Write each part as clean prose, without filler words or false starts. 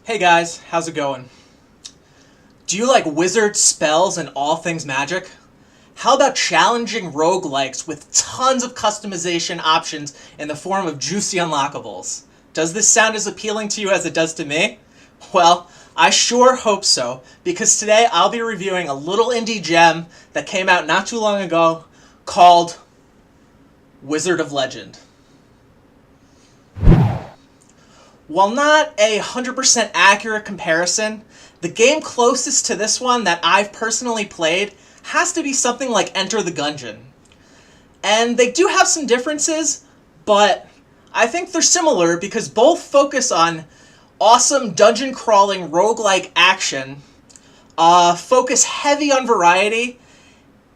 Hey guys, how's it going? Do you like wizard spells and all things magic? How about challenging roguelikes with tons of customization options in the form of juicy unlockables? Does this sound as appealing to you as it does to me? Well, I sure hope so, because today I'll be reviewing a little indie gem that came out not too long ago called Wizard of Legend. While not a 100% accurate comparison, the game closest to this one that I've personally played has to be something like Enter the Gungeon. And they do have some differences, but I think they're similar because both focus on awesome dungeon crawling roguelike action, focus heavy on variety,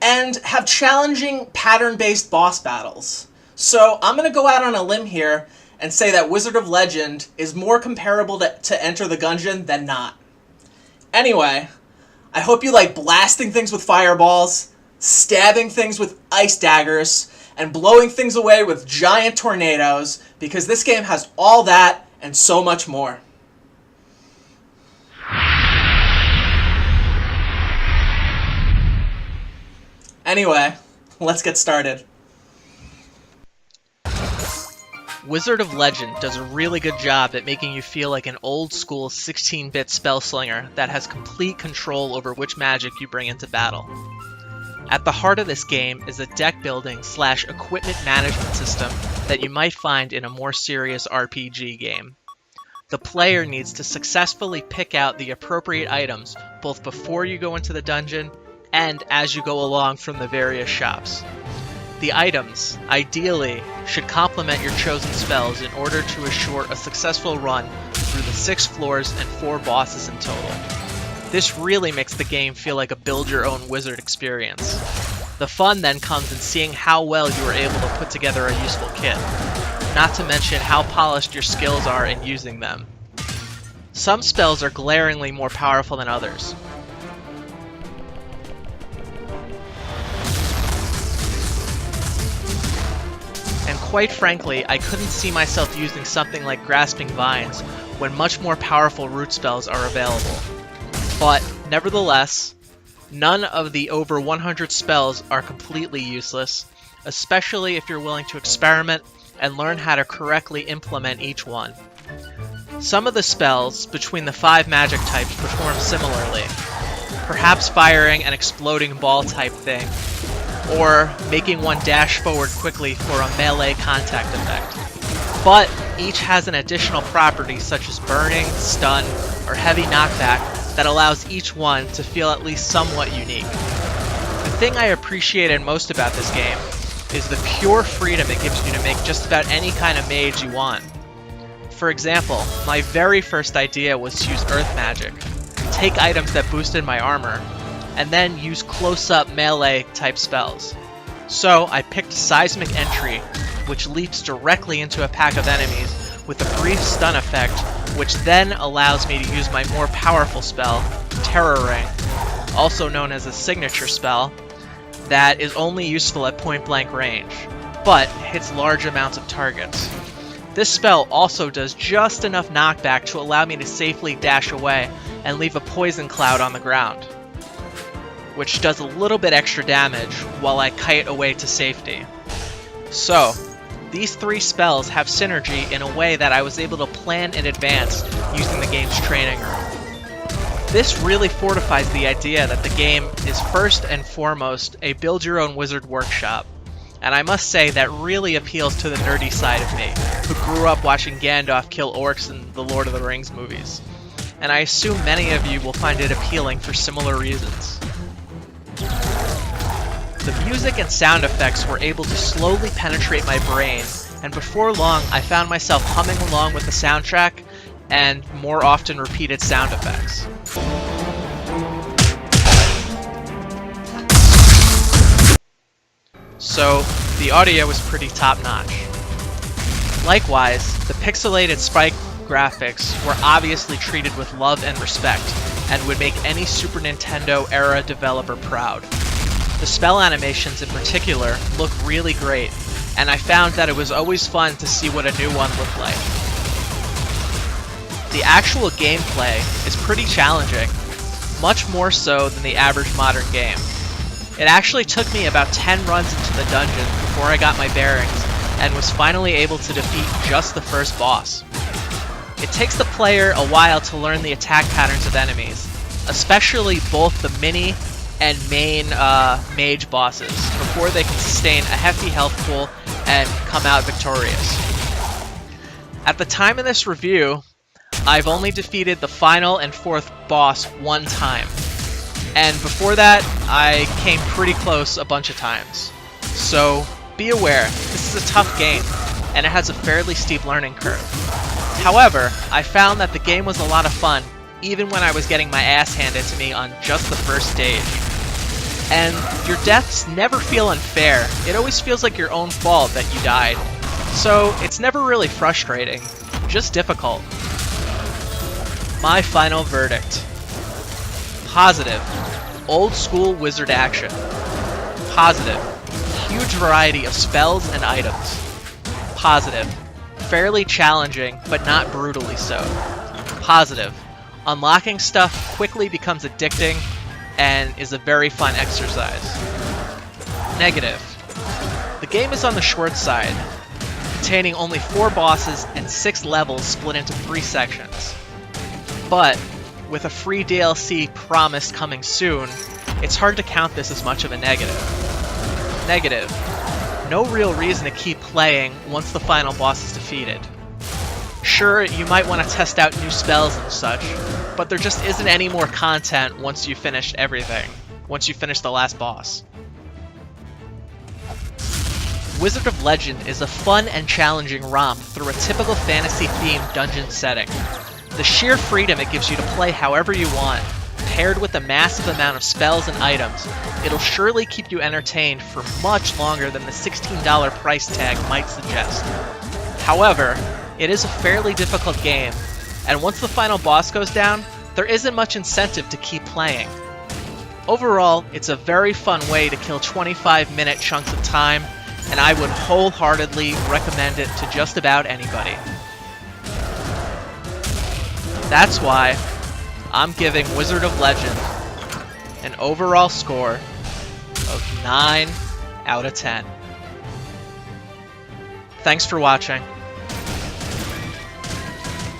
and have challenging pattern-based boss battles. So I'm going to go out on a limb here and say that Wizard of Legend is more comparable to Enter the Gungeon than not. Anyway, I hope you like blasting things with fireballs, stabbing things with ice daggers, and blowing things away with giant tornadoes, because this game has all that and so much more. Anyway, let's get started. Wizard of Legend does a really good job at making you feel like an old-school 16-bit spellslinger that has complete control over which magic you bring into battle. At the heart of this game is a deck-building / equipment management system that you might find in a more serious RPG game. The player needs to successfully pick out the appropriate items both before you go into the dungeon and as you go along from the various shops. The items, ideally, should complement your chosen spells in order to assure a successful run through the 6 floors and 4 bosses in total. This really makes the game feel like a build-your-own wizard experience. The fun then comes in seeing how well you are able to put together a useful kit, not to mention how polished your skills are in using them. Some spells are glaringly more powerful than others. And quite frankly, I couldn't see myself using something like Grasping Vines when much more powerful root spells are available. But, nevertheless, none of the over 100 spells are completely useless, especially if you're willing to experiment and learn how to correctly implement each one. Some of the spells between the 5 magic types perform similarly, perhaps firing an exploding ball type thing, or making one dash forward quickly for a melee contact effect. But each has an additional property such as burning, stun, or heavy knockback that allows each one to feel at least somewhat unique. The thing I appreciated most about this game is the pure freedom it gives you to make just about any kind of mage you want. For example, my very first idea was to use earth magic, take items that boosted my armor, and then use close-up melee type spells. So I picked Seismic Entry, which leaps directly into a pack of enemies with a brief stun effect, which then allows me to use my more powerful spell, Terror Ring, also known as a signature spell, that is only useful at point-blank range, but hits large amounts of targets. This spell also does just enough knockback to allow me to safely dash away and leave a poison cloud on the ground, which does a little bit extra damage while I kite away to safety. So, these 3 spells have synergy in a way that I was able to plan in advance using the game's training room. This really fortifies the idea that the game is first and foremost a build-your-own wizard workshop, and I must say that really appeals to the nerdy side of me, who grew up watching Gandalf kill orcs in the Lord of the Rings movies, and I assume many of you will find it appealing for similar reasons. The music and sound effects were able to slowly penetrate my brain, and before long I found myself humming along with the soundtrack and more often repeated sound effects. So, the audio was pretty top-notch. Likewise, the pixelated spike graphics were obviously treated with love and respect, and would make any Super Nintendo era developer proud. The spell animations in particular look really great, and I found that it was always fun to see what a new one looked like. the actual gameplay is pretty challenging, much more so than the average modern game. It actually took me about 10 runs into the dungeon before I got my bearings and was finally able to defeat just the first boss. It takes the player a while to learn the attack patterns of enemies, especially both the mini and main mage bosses, before they can sustain a hefty health pool and come out victorious. At the time of this review, I've only defeated the final and fourth boss one time, and before that, I came pretty close a bunch of times. So be aware, this is a tough game, and it has a fairly steep learning curve. However, I found that the game was a lot of fun, even when I was getting my ass handed to me on just the first stage. And your deaths never feel unfair, it always feels like your own fault that you died. So it's never really frustrating, just difficult. My final verdict. Positive. Old school wizard action. Positive. Huge variety of spells and items. Positive. Fairly challenging, but not brutally so. Positive. Unlocking stuff quickly becomes addicting and is a very fun exercise. Negative. The game is on the short side, containing only 4 bosses and 6 levels split into 3 sections. But, with a free DLC promised coming soon, it's hard to count this as much of a negative. Negative. No real reason to keep playing once the final boss is defeated. Sure, you might want to test out new spells and such, but there just isn't any more content once you've finished everything, once you finish the last boss. Wizard of Legend is a fun and challenging romp through a typical fantasy-themed dungeon setting. The sheer freedom it gives you to play however you want, paired with a massive amount of spells and items, it'll surely keep you entertained for much longer than the $16 price tag might suggest. However, it is a fairly difficult game, and once the final boss goes down, there isn't much incentive to keep playing. Overall, it's a very fun way to kill 25-minute chunks of time, and I would wholeheartedly recommend it to just about anybody. That's why I'm giving Wizard of Legend an overall score of 9 out of 10. Thanks for watching.